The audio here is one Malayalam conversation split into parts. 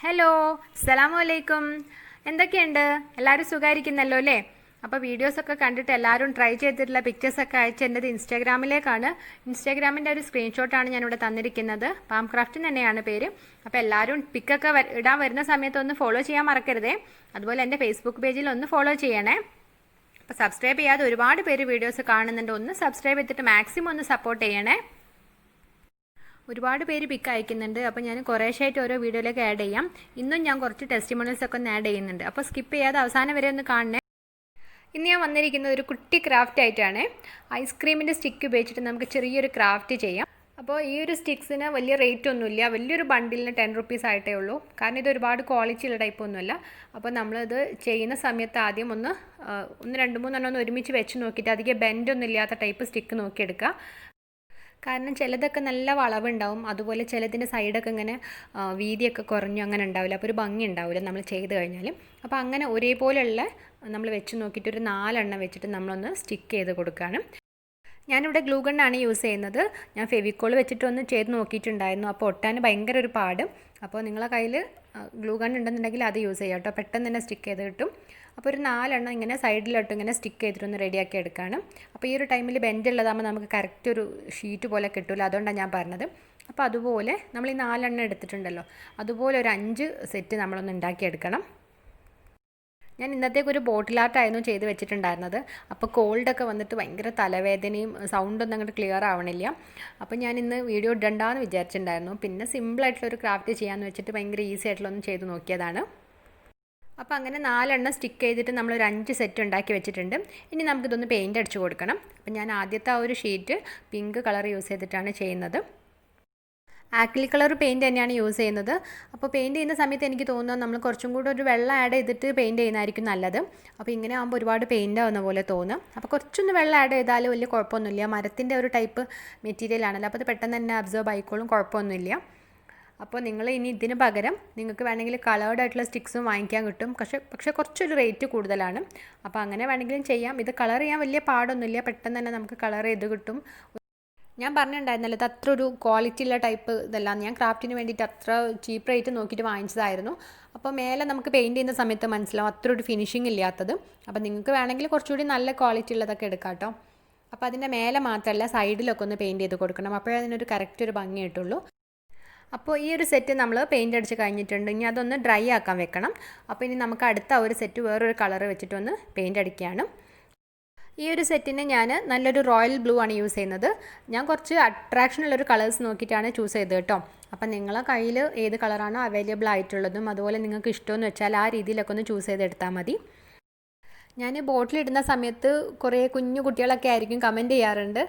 ഹലോ, അസ്സലാമു അലൈക്കും. എന്തൊക്കെയുണ്ട്? എല്ലാവരും സുഖമായിരിക്കുന്നല്ലോ അല്ലേ? അപ്പോൾ വീഡിയോസൊക്കെ കണ്ടിട്ട് എല്ലാവരും ട്രൈ ചെയ്തിട്ടുള്ള പിക്ചേഴ്സൊക്കെ അയച്ചെൻ്റെത് ഇൻസ്റ്റാഗ്രാമിലേക്കാണ്. ഇൻസ്റ്റാഗ്രാമിൻ്റെ ഒരു സ്ക്രീൻഷോട്ടാണ് ഞാനിവിടെ തന്നിരിക്കുന്നത്. പാംക്രാഫ്റ്റ് തന്നെയാണ് പേര്. അപ്പോൾ എല്ലാവരും പിക്കൊക്കെ ഇടാൻ വരുന്ന സമയത്ത് ഒന്ന് ഫോളോ ചെയ്യാൻ മറക്കരുതേ. അതുപോലെ എൻ്റെ ഫേസ്ബുക്ക് പേജിൽ ഒന്ന് ഫോളോ ചെയ്യണേ. അപ്പോൾ സബ്സ്ക്രൈബ് ചെയ്യാതെ ഒരുപാട് പേര് വീഡിയോസ് കാണുന്നുണ്ട്. ഒന്ന് സബ്സ്ക്രൈബ് ചെയ്തിട്ട് മാക്സിമം ഒന്ന് സപ്പോർട്ട് ചെയ്യണേ. ഒരുപാട് പേര് പിക്ക് അയക്കുന്നുണ്ട്. അപ്പോൾ ഞാൻ കുറേശ്ശായിട്ട് ഓരോ വീഡിയോയിലേക്ക് ആഡ് ചെയ്യാം. ഇന്നും ഞാൻ കുറച്ച് ടെസ്റ്റിമോണിയൽസ് ഒക്കെ ഒന്ന് ആഡ് ചെയ്യുന്നുണ്ട്. അപ്പോൾ സ്കിപ്പ് ചെയ്യാതെ അവസാനം വരെ ഒന്ന് കാണണേ. ഇന്ന് ഞാൻ വന്നിരിക്കുന്നത് ഒരു കുട്ടി ക്രാഫ്റ്റ് ആയിട്ടാണ്. ഐസ്ക്രീമിൻ്റെ സ്റ്റിക്ക് ഉപയോഗിച്ചിട്ട് നമുക്ക് ചെറിയൊരു ക്രാഫ്റ്റ് ചെയ്യാം. അപ്പോൾ ഈ ഒരു സ്റ്റിക്സിന് വലിയ റേറ്റ് ഒന്നുമില്ല. വലിയൊരു ബണ്ടിലിന് 10 റുപ്പീസ് ആയിട്ടേ ഉള്ളൂ. കാരണം ഇത് ഒരുപാട് ക്വാളിറ്റി ഉള്ള ടൈപ്പ് ഒന്നുമല്ല. അപ്പോൾ നമ്മളിത് ചെയ്യുന്ന സമയത്ത് ആദ്യം ഒന്ന് 2-3 എണ്ണം ഒരുമിച്ച് വെച്ച് നോക്കിയിട്ട് അധികം ബെൻഡൊന്നും ഇല്ലാത്ത ടൈപ്പ് സ്റ്റിക്ക് നോക്കിയെടുക്കുക. കാരണം ചിലതൊക്കെ നല്ല വളവുണ്ടാവും, അതുപോലെ ചിലതിൻ്റെ സൈഡൊക്കെ ഇങ്ങനെ വീതിയൊക്കെ കുറഞ്ഞു അങ്ങനെ ഉണ്ടാവില്ല. അപ്പോൾ ഒരു ഭംഗി ഉണ്ടാവില്ല നമ്മൾ ചെയ്ത് കഴിഞ്ഞാൽ. അപ്പോൾ അങ്ങനെ ഒരേപോലെയുള്ള നമ്മൾ വെച്ച് നോക്കിയിട്ട് ഒരു 4 എണ്ണം വെച്ചിട്ട് നമ്മളൊന്ന് സ്റ്റിക്ക് ചെയ്ത് കൊടുക്കുകയാണ്. ഞാനിവിടെ ഗ്ലൂ ഗണ്ണാണ് യൂസ് ചെയ്യുന്നത്. ഞാൻ ഫെവിക്കോൾ വെച്ചിട്ടൊന്ന് ചെയ്ത് നോക്കിയിട്ടുണ്ടായിരുന്നു. അപ്പോൾ ഒട്ടാൻ ഭയങ്കര ഒരു പാട്. അപ്പോൾ നിങ്ങളെ കയ്യിൽ ഗ്ലൂ ഗൺ ഉണ്ടെന്നുണ്ടെങ്കിൽ അത് യൂസ് ചെയ്യാം കേട്ടോ. പെട്ടെന്ന് തന്നെ സ്റ്റിക്ക് ചെയ്ത് കിട്ടും. അപ്പോൾ ഒരു 4 എണ്ണം ഇങ്ങനെ സൈഡിലോട്ട് ഇങ്ങനെ സ്റ്റിക്ക് ചെയ്തിട്ടൊന്ന് റെഡിയാക്കി എടുക്കുകയാണ്. അപ്പോൾ ഈ ഒരു ടൈമിൽ ബെൻഡ് ഉള്ളതാകുമ്പോൾ നമുക്ക് കറക്റ്റ് ഒരു ഷീറ്റ് പോലെ കിട്ടില്ല. അതുകൊണ്ടാണ് ഞാൻ പറഞ്ഞത്. അപ്പോൾ അതുപോലെ നമ്മൾ ഈ 4 എണ്ണം എടുത്തിട്ടുണ്ടല്ലോ, അതുപോലെ ഒരു 5 സെറ്റ് നമ്മളൊന്ന് ഉണ്ടാക്കിയെടുക്കണം. ഞാൻ ഇന്നത്തേക്ക് ഒരു ബോട്ടിൽ ആർട്ടായിരുന്നു ചെയ്ത് വെച്ചിട്ടുണ്ടായിരുന്നത്. അപ്പോൾ കോൾഡൊക്കെ വന്നിട്ട് ഭയങ്കര തലവേദനയും സൗണ്ടൊന്നും അങ്ങോട്ട് ക്ലിയർ ആവണില്ല. അപ്പോൾ ഞാൻ ഇന്ന് വീഡിയോ ഇടണ്ടെന്ന് വിചാരിച്ചിട്ടുണ്ടായിരുന്നു. പിന്നെ സിമ്പിളായിട്ടുള്ളൊരു ക്രാഫ്റ്റ് ചെയ്യാമെന്ന് വെച്ചിട്ട് ഭയങ്കര ഈസി ആയിട്ടുള്ളൊന്ന് ചെയ്ത് നോക്കിയതാണ്. അപ്പോൾ അങ്ങനെ 4 എണ്ണം സ്റ്റിക്ക് ചെയ്തിട്ട് നമ്മളൊരു 5 സെറ്റ് ഉണ്ടാക്കി വെച്ചിട്ടുണ്ട്. ഇനി നമുക്കിതൊന്ന് പെയിൻറ്റ് അടിച്ച് കൊടുക്കണം. അപ്പോൾ ഞാൻ ആദ്യത്തെ ആ ഒരു ഷീറ്റ് പിങ്ക് കളർ യൂസ് ചെയ്തിട്ടാണ് ചെയ്യുന്നത്. ആക്രിലിക് കളർ പെയിൻറ്റ് തന്നെയാണ് യൂസ് ചെയ്യുന്നത്. അപ്പോൾ പെയിൻറ്റ് ചെയ്യുന്ന സമയത്ത് എനിക്ക് തോന്നുന്നത് നമ്മൾ കുറച്ചും കൂടി ഒരു വെള്ളം ആഡ് ചെയ്തിട്ട് പെയിൻറ്റ് ചെയ്യുന്നതായിരിക്കും നല്ലത്. അപ്പോൾ ഇങ്ങനെ ആകുമ്പോൾ ഒരുപാട് പെയിൻ്റ് ആവുന്ന പോലെ തോന്നും. അപ്പോൾ കുറച്ചൊന്ന് വെള്ളം ആഡ് ചെയ്താൽ വലിയ കുഴപ്പമൊന്നുമില്ല. മരത്തിൻ്റെ ഒരു ടൈപ്പ് മെറ്റീരിയൽ ആണല്ലോ, അപ്പോൾ അത് പെട്ടെന്ന് തന്നെ അബ്സോർബ് ആയിക്കോളും, കുഴപ്പമൊന്നുമില്ല. അപ്പോൾ നിങ്ങൾ ഇനി ഇതിന് പകരം നിങ്ങൾക്ക് വേണമെങ്കിൽ കളേർഡ് ആയിട്ടുള്ള സ്റ്റിക്സും വാങ്ങിക്കാൻ കിട്ടും. പക്ഷേ കുറച്ചൊരു റേറ്റ് കൂടുതലാണ്. അപ്പോൾ അങ്ങനെ വേണമെങ്കിലും ചെയ്യാം. ഇത് കളർ ചെയ്യാൻ വലിയ പാടൊന്നുമില്ല, പെട്ടെന്ന് തന്നെ നമുക്ക് കളർ ചെയ്ത് കിട്ടും. ഞാൻ പറഞ്ഞിട്ടുണ്ടായിരുന്നല്ലോ, ഇത് അത്ര ഒരു ക്വാളിറ്റി ഉള്ള ടൈപ്പ് ഇതല്ല. ഞാൻ ക്രാഫ്റ്റിന് വേണ്ടിയിട്ട് അത്ര ചീപ്പ് റേറ്റ് നോക്കിയിട്ട് വാങ്ങിച്ചതായിരുന്നു. അപ്പോൾ മേലെ നമുക്ക് പെയിൻറ്റ് ചെയ്യുന്ന സമയത്ത് മനസ്സിലാവും അത്ര ഒരു ഫിനിഷിംഗ് ഇല്ലാത്തത്. അപ്പോൾ നിങ്ങൾക്ക് വേണമെങ്കിൽ കുറച്ചുകൂടി നല്ല ക്വാളിറ്റി ഉള്ളതൊക്കെ എടുക്കാം കേട്ടോ. അപ്പോൾ അതിൻ്റെ മേലെ മാത്രമല്ല സൈഡിലൊക്കെ ഒന്ന് പെയിൻറ്റ് ചെയ്ത് കൊടുക്കണം. അപ്പോഴേ അതിനൊരു കറക്റ്റ് ഒരു ഭംഗി കിട്ടുള്ളൂ. അപ്പോൾ ഈ ഒരു സെറ്റ് നമ്മൾ പെയിൻറ്റ് അടിച്ച് കഴിഞ്ഞിട്ടുണ്ട്. ഇനി അതൊന്ന് ഡ്രൈ ആക്കാൻ വെക്കണം. അപ്പോൾ ഇനി നമുക്ക് അടുത്ത ഒരു സെറ്റ് വേറൊരു കളർ വെച്ചിട്ടൊന്ന് പെയിൻറ്റ് അടിക്കുകയാണ്. ഈ ഒരു സെറ്റിന് ഞാൻ നല്ലൊരു റോയൽ ബ്ലൂ ആണ് യൂസ് ചെയ്യുന്നത്. ഞാൻ കുറച്ച് അട്രാക്ഷൻ ഉള്ളൊരു കളേഴ്സ് നോക്കിയിട്ടാണ് ചൂസ് ചെയ്തത് കേട്ടോ. അപ്പം നിങ്ങളെ കയ്യിൽ ഏത് കളറാണോ അവൈലബിൾ ആയിട്ടുള്ളതും അതുപോലെ നിങ്ങൾക്ക് ഇഷ്ടമെന്ന് വെച്ചാൽ ആ രീതിയിലൊക്കെ ഒന്ന് ചൂസ് ചെയ്തെടുത്താൽ മതി. ഞാൻ ബോട്ടിലിടുന്ന സമയത്ത് കുറേ കുഞ്ഞു കുട്ടികളൊക്കെ ആയിരിക്കും കമൻറ്റ് ചെയ്യാറുണ്ട്,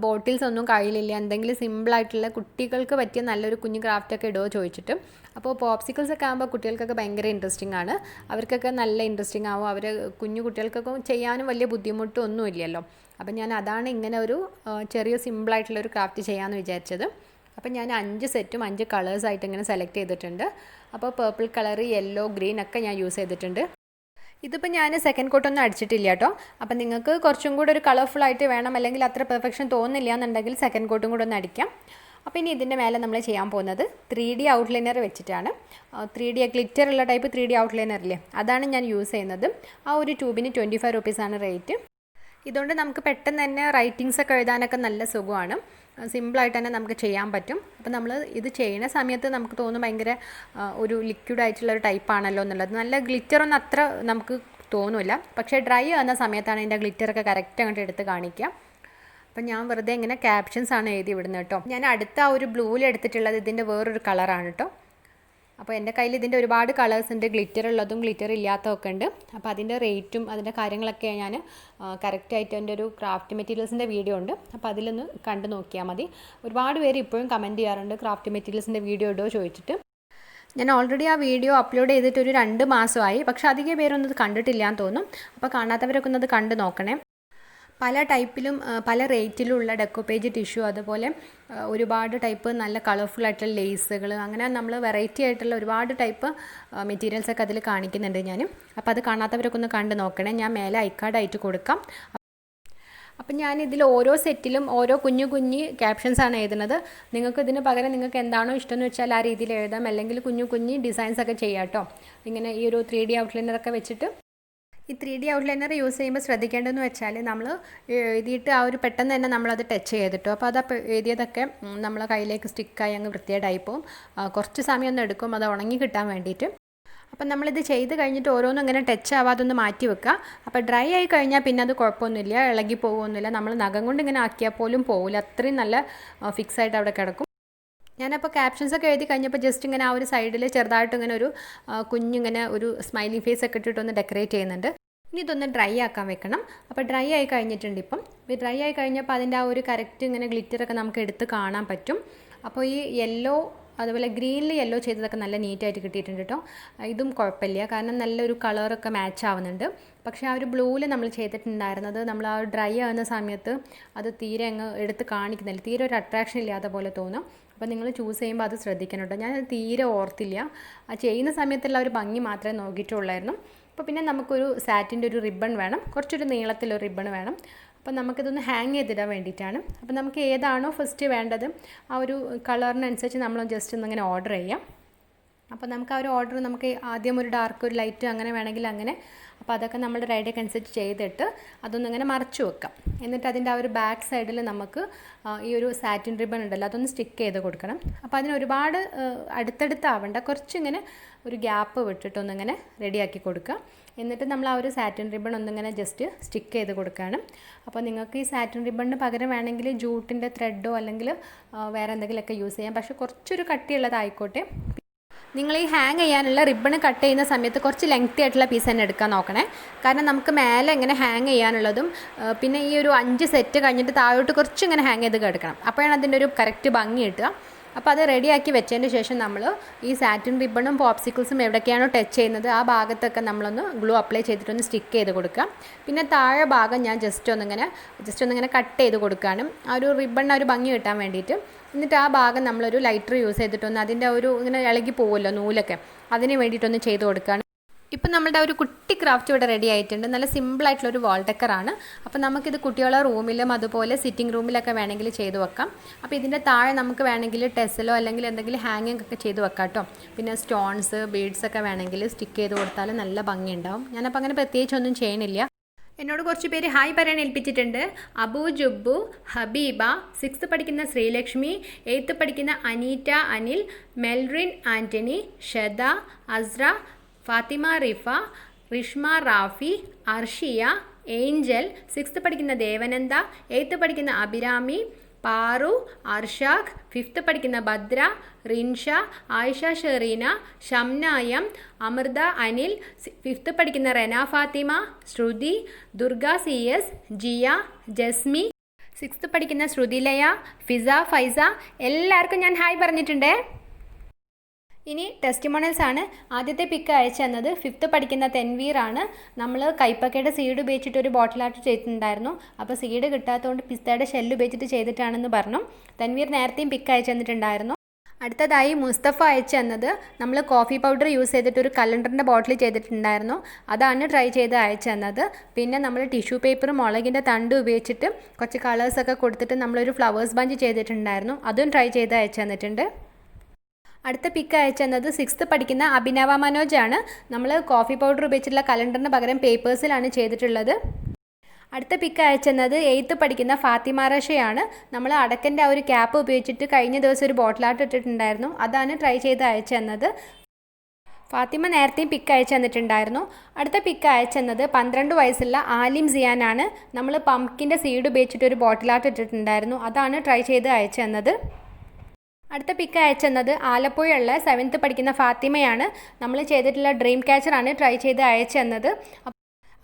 ബോട്ടിൽസ് ഒന്നും കയ്യിലില്ല, എന്തെങ്കിലും സിമ്പിളായിട്ടുള്ള കുട്ടികൾക്ക് പറ്റിയ നല്ലൊരു കുഞ്ഞു ക്രാഫ്റ്റൊക്കെ ഇടുമോ ചോദിച്ചിട്ട്. അപ്പോൾ പോപ്സിക്കിൾസ് ഒക്കെ ആകുമ്പോൾ കുട്ടികൾക്കൊക്കെ ഭയങ്കര ഇൻട്രസ്റ്റിംഗ് ആണ്. അവർക്കൊക്കെ നല്ല ഇൻട്രസ്റ്റിംഗ് ആവും. അവർ കുഞ്ഞു കുട്ടികൾക്കൊക്കെ ചെയ്യാനും വലിയ ബുദ്ധിമുട്ടൊന്നും ഇല്ലല്ലോ. അപ്പം ഞാൻ അതാണ് ഇങ്ങനെ ഒരു ചെറിയ സിമ്പിളായിട്ടുള്ളൊരു ക്രാഫ്റ്റ് ചെയ്യാമെന്ന് വിചാരിച്ചത്. അപ്പം ഞാൻ 5 സെറ്റും 5 കളേഴ്സായിട്ട് ഇങ്ങനെ സെലക്ട് ചെയ്തിട്ടുണ്ട്. അപ്പോൾ പേർപ്പിൾ കളർ, യെല്ലോ, ഗ്രീൻ ഒക്കെ ഞാൻ യൂസ് ചെയ്തിട്ടുണ്ട്. ഇതിപ്പോൾ ഞാൻ സെക്കൻഡ് കോട്ടൊന്നും അടിച്ചിട്ടില്ല കേട്ടോ. അപ്പം നിങ്ങൾക്ക് കുറച്ചും കൂടെ ഒരു കളർഫുള്ളായിട്ട് വേണം, അല്ലെങ്കിൽ അത്ര പെർഫെക്ഷൻ തോന്നില്ല എന്നുണ്ടെങ്കിൽ സെക്കൻഡ് കോട്ടും കൂടെ ഒന്ന് അടിക്കാം. അപ്പോൾ ഇനി ഇതിൻ്റെ മേലെ നമ്മൾ ചെയ്യാൻ പോകുന്നത് 3D ഔട്ട്ലൈനർ വെച്ചിട്ടാണ്. 3D ഗ്ലിറ്റർ ഉള്ള ടൈപ്പ് 3D ഔട്ട്ലൈനറില്ലേ, അതാണ് ഞാൻ യൂസ് ചെയ്യുന്നത്. ആ ഒരു ട്യൂബിന് 25 റുപ്പീസാണ് റേറ്റ്. ഇതുകൊണ്ട് നമുക്ക് പെട്ടെന്ന് തന്നെ റൈറ്റിങ്സ് ഒക്കെ എഴുതാനൊക്കെ നല്ല സുഖമാണ്. സിമ്പിളായിട്ട് തന്നെ നമുക്ക് ചെയ്യാൻ പറ്റും. അപ്പോൾ നമ്മൾ ഇത് ചെയ്യുന്ന സമയത്ത് നമുക്ക് തോന്നും ഭയങ്കര ഒരു ലിക്വിഡ് ആയിട്ടുള്ളൊരു ടൈപ്പാണല്ലോ എന്നുള്ളത്. നല്ല ഗ്ലിറ്ററൊന്നും അത്ര നമുക്ക് തോന്നില്ല. പക്ഷേ ഡ്രൈ ആകുന്ന സമയത്താണ് അതിൻ്റെ ഗ്ലിറ്ററൊക്കെ കറക്റ്റ് അങ്ങോട്ട് എടുത്ത് കാണിക്കുക. അപ്പം ഞാൻ വെറുതെ ഇങ്ങനെ ക്യാപ്ഷൻസാണ് എഴുതി വിടുന്നത് കേട്ടോ. ഞാൻ അടുത്ത ആ ഒരു ബ്ലൂവിൽ എടുത്തിട്ടുള്ളത് ഇതിൻ്റെ വേറൊരു കളറാണ് കേട്ടോ. അപ്പോൾ എൻ്റെ കയ്യിൽ ഇതിൻ്റെ ഒരുപാട് കളേഴ്സ് ഉണ്ട്, ഗ്ലിറ്റർ ഉള്ളതും ഗ്ലിറ്റർ ഇല്ലാത്തതൊക്കെ ഉണ്ട്. അപ്പോൾ അതിൻ്റെ റേറ്റും അതിൻ്റെ കാര്യങ്ങളൊക്കെ ഞാൻ കറക്റ്റായിട്ട് എൻ്റെ ഒരു ക്രാഫ്റ്റ് മെറ്റീരിയൽസിൻ്റെ വീഡിയോ ഉണ്ട്, അപ്പോൾ അതിലൊന്ന് കണ്ടു നോക്കിയാൽ മതി. ഒരുപാട് പേര് ഇപ്പോഴും കമൻറ്റ് ചെയ്യാറുണ്ട് ക്രാഫ്റ്റ് മെറ്റീരിയൽസിൻ്റെ വീഡിയോ ഇടുമോ ചോദിച്ചിട്ട്. ഞാൻ ഓൾറെഡി ആ വീഡിയോ അപ്ലോഡ് ചെയ്തിട്ട് ഒരു 2 മാസമായി, പക്ഷേ അധികം പേരൊന്നും ഇത് കണ്ടിട്ടില്ല എന്ന് തോന്നും. അപ്പോൾ കാണാത്തവരൊക്കെ ഒന്ന് അത് കണ്ടു നോക്കണേ. പല ടൈപ്പിലും പല റേറ്റിലുള്ള ഡെക്കോപേജ് ടിഷ്യൂ, അതുപോലെ ഒരുപാട് ടൈപ്പ് നല്ല കളർഫുൾ ആയിട്ടുള്ള ലേസുകൾ, അങ്ങനെ നമ്മൾ വെറൈറ്റി ആയിട്ടുള്ള ഒരുപാട് ടൈപ്പ് മെറ്റീരിയൽസൊക്കെ അതിൽ കാണിക്കുന്നുണ്ട് ഞാൻ. അപ്പോൾ അത് കാണാത്തവരൊക്കെ ഒന്ന് കണ്ട് നോക്കണേ. ഞാൻ മേലെ ഐക്കാർഡായിട്ട് കൊടുക്കാം. അപ്പം ഞാൻ ഇതിൽ ഓരോ സെറ്റിലും ഓരോ കുഞ്ഞു കുഞ്ഞു ക്യാപ്ഷൻസാണ് എഴുതുന്നത്. നിങ്ങൾക്ക് ഇതിന് പകരം നിങ്ങൾക്ക് എന്താണോ ഇഷ്ടമെന്ന് വെച്ചാൽ ആ രീതിയിൽ എഴുതാം, അല്ലെങ്കിൽ കുഞ്ഞു കുഞ്ഞു ഡിസൈൻസൊക്കെ ചെയ്യാം കേട്ടോ. ഇങ്ങനെ ഈ ഒരു 3D ഔട്ട്ലൈനറൊക്കെ വെച്ചിട്ട്. ഈ 3D ഔട്ട്ലൈനർ യൂസ് ചെയ്യുമ്പോൾ ശ്രദ്ധിക്കേണ്ടതെന്ന് വെച്ചാൽ നമ്മൾ എഴുതിയിട്ട് ആ ഒരു പെട്ടെന്ന് തന്നെ നമ്മളത് ടച്ച് ചെയ്തിട്ടോ, അപ്പോൾ അത് എഴുതിയതൊക്കെ നമ്മളെ കയ്യിലേക്ക് സ്റ്റിക്കായി അങ്ങ് വൃത്തികേടായി പോകും. കുറച്ച് സമയം ഒന്ന് എടുക്കും അത് ഉണങ്ങി കിട്ടാൻ വേണ്ടിയിട്ട്. അപ്പം നമ്മളിത് ചെയ്ത് കഴിഞ്ഞിട്ട് ഓരോന്നും ഇങ്ങനെ ടച്ച് ആവാതെ ഒന്ന് മാറ്റി വെക്കുക. അപ്പോൾ ഡ്രൈ ആയി കഴിഞ്ഞാൽ പിന്നെ അത് കുഴപ്പമൊന്നുമില്ല, ഇളകി പോകുമൊന്നുമില്ല. നമ്മൾ നഖം കൊണ്ട് ഇങ്ങനെ ആക്കിയാൽ പോലും പോകില്ല, അത്രയും നല്ല ഫിക്സായിട്ട് അവിടെ കിടക്കും. ഞാനപ്പോൾ ക്യാപ്ഷൻസൊക്കെ എഴുതി കഴിഞ്ഞപ്പോൾ ജസ്റ്റ് ഇങ്ങനെ ആ ഒരു സൈഡിൽ ചെറുതായിട്ട് ഇങ്ങനെ ഒരു കുഞ്ഞിങ്ങനെ ഒരു സ്മൈലിംഗ് ഫേസ് ഒക്കെ ഇട്ടിട്ടൊന്ന് ഡെക്കറേറ്റ് ചെയ്യുന്നുണ്ട്. ഇനി ഇതൊന്ന് ഡ്രൈ ആക്കാൻ വെക്കണം. അപ്പോൾ ഡ്രൈ ആയി കഴിഞ്ഞിട്ടുണ്ട്. ഇപ്പം ഡ്രൈ ആയി കഴിഞ്ഞപ്പോൾ അതിൻ്റെ ആ ഒരു കറക്റ്റ് ഇങ്ങനെ ഗ്ലിറ്ററൊക്കെ നമുക്ക് എടുത്ത് കാണാൻ പറ്റും. അപ്പോൾ ഈ യെല്ലോ അതുപോലെ ഗ്രീനിൽ യെല്ലോ ചെയ്തതൊക്കെ നല്ല നീറ്റായിട്ട് കിട്ടിയിട്ടുണ്ട് കേട്ടോ. ഇതും കുഴപ്പമില്ല, കാരണം നല്ലൊരു കളറൊക്കെ മാച്ച് ആവുന്നുണ്ട്. പക്ഷേ ആ ഒരു ബ്ലൂവിൽ നമ്മൾ ചെയ്തിട്ടുണ്ടായിരുന്നത് നമ്മൾ ആ ഡ്രൈ ആകുന്ന സമയത്ത് അത് തീരെ അങ്ങ് എടുത്ത് കാണിക്കുന്നില്ല, തീരെ ഒരു അട്രാക്ഷൻ ഇല്ലാത്ത പോലെ തോന്നും. അപ്പോൾ നിങ്ങൾ ചൂസ് ചെയ്യുമ്പോൾ അത് ശ്രദ്ധിക്കണം കേട്ടോ. ഞാനത് തീരെ ഓർത്തില്ല, ആ ചെയ്യുന്ന സമയത്തുള്ള ഒരു ഭംഗി മാത്രമേ നോക്കിയിട്ടുള്ളായിരുന്നു. അപ്പോൾ പിന്നെ നമുക്കൊരു സാറ്റിൻ്റെ ഒരു റിബൺ വേണം, കുറച്ചൊരു നീളത്തിലൊരു റിബൺ വേണം. അപ്പോൾ നമുക്കിതൊന്ന് ഹാങ് ചെയ്തിടാൻ വേണ്ടിയിട്ടാണ്. അപ്പോൾ നമുക്ക് ഏതാണോ ഫസ്റ്റ് വേണ്ടത് ആ ഒരു കളറിനനുസരിച്ച് നമ്മൾ ജസ്റ്റ് ഒന്നിങ്ങനെ ഓർഡർ ചെയ്യാം. അപ്പോൾ നമുക്ക് ആ ഒരു ഓർഡർ നമുക്ക് ആദ്യം ഒരു ഡാർക്ക് ഒരു ലൈറ്റ് അങ്ങനെ വേണമെങ്കിൽ അങ്ങനെ. അപ്പോൾ അതൊക്കെ നമ്മുടെ റൈഡൊക്കെ അനുസരിച്ച് ചെയ്തിട്ട് അതൊന്നിങ്ങനെ മറച്ചു വെക്കാം. എന്നിട്ട് അതിൻ്റെ ആ ഒരു ബാക്ക് സൈഡിൽ നമുക്ക് ഈ ഒരു സാറ്റിൻ റിബൺ ഉണ്ടല്ലോ അതൊന്ന് സ്റ്റിക്ക് ചെയ്ത് കൊടുക്കണം. അപ്പോൾ അതിന് ഒരുപാട് അടുത്തടുത്താവണ്ട, കുറച്ചിങ്ങനെ ഒരു ഗ്യാപ്പ് വിട്ടിട്ടൊന്നിങ്ങനെ റെഡിയാക്കി കൊടുക്കുക. എന്നിട്ട് നമ്മൾ ആ ഒരു സാറ്റിൻ റിബൺ ഒന്നിങ്ങനെ ജസ്റ്റ് സ്റ്റിക്ക് ചെയ്ത് കൊടുക്കുകയാണ്. അപ്പോൾ നിങ്ങൾക്ക് ഈ സാറ്റിൻ റിബണിന് പകരം വേണമെങ്കിൽ ജൂട്ടിൻ്റെ ത്രെഡോ അല്ലെങ്കിൽ വേറെ എന്തെങ്കിലുമൊക്കെ യൂസ് ചെയ്യാം. പക്ഷേ കുറച്ചൊരു കട്ടിയുള്ളതായിക്കോട്ടെ. നിങ്ങൾ ഈ ഹാങ് ചെയ്യാനുള്ള റിബൺ കട്ട് ചെയ്യുന്ന സമയത്ത് കുറച്ച് ലെങ്തി ആയിട്ടുള്ള പീസ് തന്നെ എടുക്കാൻ നോക്കണേ. കാരണം നമുക്ക് മേലെ ഇങ്ങനെ ഹാങ് ചെയ്യാനുള്ളതും പിന്നെ ഈ ഒരു 5 സെറ്റ് കഴിഞ്ഞിട്ട് താഴോട്ട് കുറച്ച് ഇങ്ങനെ ഹാങ് ചെയ്ത് കിടക്കണം. അപ്പോഴാണ് അതിൻ്റെ ഒരു കറക്റ്റ് ഭംഗി കിട്ടുക. അപ്പോൾ അത് റെഡിയാക്കി വെച്ചതിന് ശേഷം നമ്മൾ ഈ സാറ്റിൻ റിബണും പോപ്സിക്കിൾസും എവിടേക്കാണോ ടച്ച് ചെയ്യുന്നത് ആ ഭാഗത്തൊക്കെ നമ്മളൊന്ന് ഗ്ലൂ അപ്ലൈ ചെയ്തിട്ടൊന്ന് സ്റ്റിക്ക് ചെയ്ത് കൊടുക്കുക. പിന്നെ താഴെ ഭാഗം ഞാൻ ജസ്റ്റ് ഒന്നിങ്ങനെ കട്ട് ചെയ്ത് കൊടുക്കുകയാണ്, ആ ഒരു റിബണിന് ഒരു ഭംഗി കിട്ടാൻ വേണ്ടിയിട്ട്. എന്നിട്ട് ആ ഭാഗം നമ്മളൊരു ലൈറ്റർ യൂസ് ചെയ്തിട്ടൊന്ന് അതിൻ്റെ ഒരു ഇങ്ങനെ ഇളകി പോകുമല്ലോ നൂലൊക്കെ, അതിന് വേണ്ടിയിട്ടൊന്ന് ചെയ്ത് കൊടുക്കുകയാണ്. ഇപ്പം നമ്മുടെ ഒരു കുട്ടി ക്രാഫ്റ്റ് ഇവിടെ റെഡി ആയിട്ടുണ്ട്. നല്ല സിമ്പിളായിട്ടുള്ളൊരു വാൾ ഡെക്കറാണ്. അപ്പോൾ നമുക്കിത് കുട്ടികളുടെ റൂമിലും അതുപോലെ സിറ്റിംഗ് റൂമിലൊക്കെ വേണമെങ്കിൽ ചെയ്ത് വെക്കാം. അപ്പോൾ ഇതിൻ്റെ താഴെ നമുക്ക് വേണമെങ്കിൽ ടെസലോ അല്ലെങ്കിൽ എന്തെങ്കിലും ഹാങ്ങിങ് ഒക്കെ ചെയ്ത് വെക്കാം കേട്ടോ. പിന്നെ സ്റ്റോൺസ് ബീഡ്സ് ഒക്കെ വേണമെങ്കിൽ സ്റ്റിക്ക് ചെയ്ത് കൊടുത്താൽ നല്ല ഭംഗിയുണ്ടാവും. ഞാനപ്പോൾ അങ്ങനെ പ്രത്യേകിച്ചൊന്നും ചെയ്യണില്ല. എന്നോട് കുറച്ച് പേര് ഹായ് പറയാൻ ഏൽപ്പിച്ചിട്ടുണ്ട്. അബു ജുബ്ബു, ഹബീബ, 6th പഠിക്കുന്ന ശ്രീലക്ഷ്മി, 8th പഠിക്കുന്ന അനീറ്റ അനിൽ, മെൽറിൻ ആൻ്റണി, ഷദ, അസ്ര, ഫാത്തിമ റിഫ, റിഷ്മ റാഫി, അർഷിയ, ഏഞ്ചൽ, 6th പഠിക്കുന്ന ദേവനന്ദ, 8th പഠിക്കുന്ന അഭിരാമി, പാറു, അർഷാഖ്, 5th പഠിക്കുന്ന ഭദ്ര, റിൻഷ, ആയിഷ ഷെറീന, ഷംനായം, അമൃത അനിൽ, 5th പഠിക്കുന്ന റെന ഫാത്തിമ, ശ്രുതി, ദുർഗ CS, ജിയ, ജസ്മി, 6th പഠിക്കുന്ന ശ്രുതിലയ, ഫിസ, ഫൈസ, എല്ലാവർക്കും ഞാൻ ഹായ് പറഞ്ഞിട്ടുണ്ട്. ഇനി ടെസ്റ്റിമോണിയൽസ് ആണ്. ആദ്യത്തെ പിക്ക് അയച്ചു തന്നത് 5th പഠിക്കുന്ന തെൻവീർ ആണ്. നമ്മൾ കൈപ്പക്കയുടെ സീഡ് ഉപയോഗിച്ചിട്ട് ഒരു ബോട്ടിൽ ആർട്ട് ചെയ്തിട്ടുണ്ടായിരുന്നു. അപ്പോൾ സീഡ് കിട്ടാത്തതുകൊണ്ട് പിസ്തയുടെ ഷെല്ല് ഉപയോഗിച്ചിട്ട് ചെയ്തിട്ടാണെന്ന് പറഞ്ഞു. തെൻവീർ നേരത്തെയും പിക്ക് അയച്ചു തന്നിട്ടുണ്ടായിരുന്നു. അടുത്തതായി മുസ്തഫ അയച്ചു തന്നത് നമ്മൾ കോഫി പൗഡർ യൂസ് ചെയ്തിട്ട് ഒരു കലണ്ടറിൻ്റെ ബോട്ടിൽ ചെയ്തിട്ടുണ്ടായിരുന്നു. അതാണ് ട്രൈ ചെയ്ത് അയച്ചു തന്നത്. പിന്നെ നമ്മൾ ടിഷ്യൂ പേപ്പറും മുളകിൻ്റെ തണ്ട് ഉപയോഗിച്ചിട്ട് കുറച്ച് കളേഴ്സൊക്കെ കൊടുത്തിട്ട് നമ്മളൊരു ഫ്ലവേഴ്സ് ബഞ്ച് ചെയ്തിട്ടുണ്ടായിരുന്നു. അതും ട്രൈ ചെയ്ത് അയച്ചു തന്നിട്ടുണ്ട്. അടുത്ത പിക്ക് അയച്ചു തന്നത് 6th പഠിക്കുന്ന അഭിനവ മനോജാണ്. നമ്മൾ കോഫി പൗഡർ ഉപയോഗിച്ചിട്ടുള്ള കലണ്ടറിന് പകരം പേപ്പേഴ്സിലാണ് ചെയ്തിട്ടുള്ളത്. അടുത്ത പിക്ക് അയച്ചു തന്നത് 8th പഠിക്കുന്ന ഫാത്തിമ റഷയാണ്. നമ്മൾ അടക്കൻ്റെ ആ ഒരു ക്യാപ്പ് ഉപയോഗിച്ചിട്ട് കഴിഞ്ഞ ദിവസം ഒരു ബോട്ടിലാട്ട് ഇട്ടിട്ടുണ്ടായിരുന്നു. അതാണ് ട്രൈ ചെയ്ത് അയച്ചു തന്നത്. ഫാത്തിമ നേരത്തെയും പിക്ക് അയച്ചു തന്നിട്ടുണ്ടായിരുന്നു. അടുത്ത പിക്ക് അയച്ചു തന്നത് 12 വയസ്സുള്ള ആലിം സിയാനാണ്. നമ്മൾ പംകിൻ്റെ സീഡ് ഉപയോഗിച്ചിട്ട് ഒരു ബോട്ടിലാട്ട് ഇട്ടിട്ടുണ്ടായിരുന്നു. അതാണ് ട്രൈ ചെയ്ത് അയച്ചു തന്നത്. അടുത്ത പിക്ക് അയച്ചു തന്നത് ആലപ്പുഴയുള്ള 7th പഠിക്കുന്ന ഫാത്തിമയാണ്. നമ്മൾ ചെയ്തിട്ടുള്ള ഡ്രീം ക്യാച്ചറാണ് ട്രൈ ചെയ്ത് അയച്ചു തന്നത്.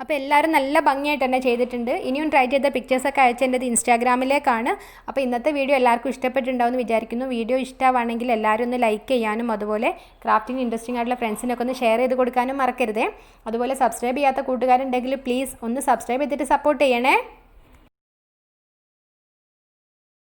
അപ്പോൾ എല്ലാവരും നല്ല ഭംഗിയായിട്ട് തന്നെ ചെയ്തിട്ടുണ്ട്. ഇനിയും ട്രൈ ചെയ്ത പിക്ചേഴ്സൊക്കെ അയച്ചേണ്ടത് ഇൻസ്റ്റാഗ്രാമിലേക്കാണ്. അപ്പോൾ ഇന്നത്തെ വീഡിയോ എല്ലാവർക്കും ഇഷ്ടപ്പെട്ടിട്ടുണ്ടാവുമെന്ന് വിചാരിക്കുന്നു. വീഡിയോ ഇഷ്ടമാണെങ്കിൽ എല്ലാവരും ഒന്ന് ലൈക്ക് ചെയ്യാനും അതുപോലെ ക്രാഫ്റ്റിംഗ് ഇൻട്രസ്റ്റിംഗ് ആയിട്ടുള്ള ഫ്രണ്ട്സിനൊക്കെ ഒന്ന് ഷെയർ ചെയ്ത് കൊടുക്കാനും മറക്കരുതേ. അതുപോലെ സബ്സ്ക്രൈബ് ചെയ്യാത്ത കൂട്ടുകാരുണ്ടെങ്കിൽ പ്ലീസ് ഒന്ന് സബ്സ്ക്രൈബ് ചെയ്തിട്ട് സപ്പോർട്ട് ചെയ്യണേ.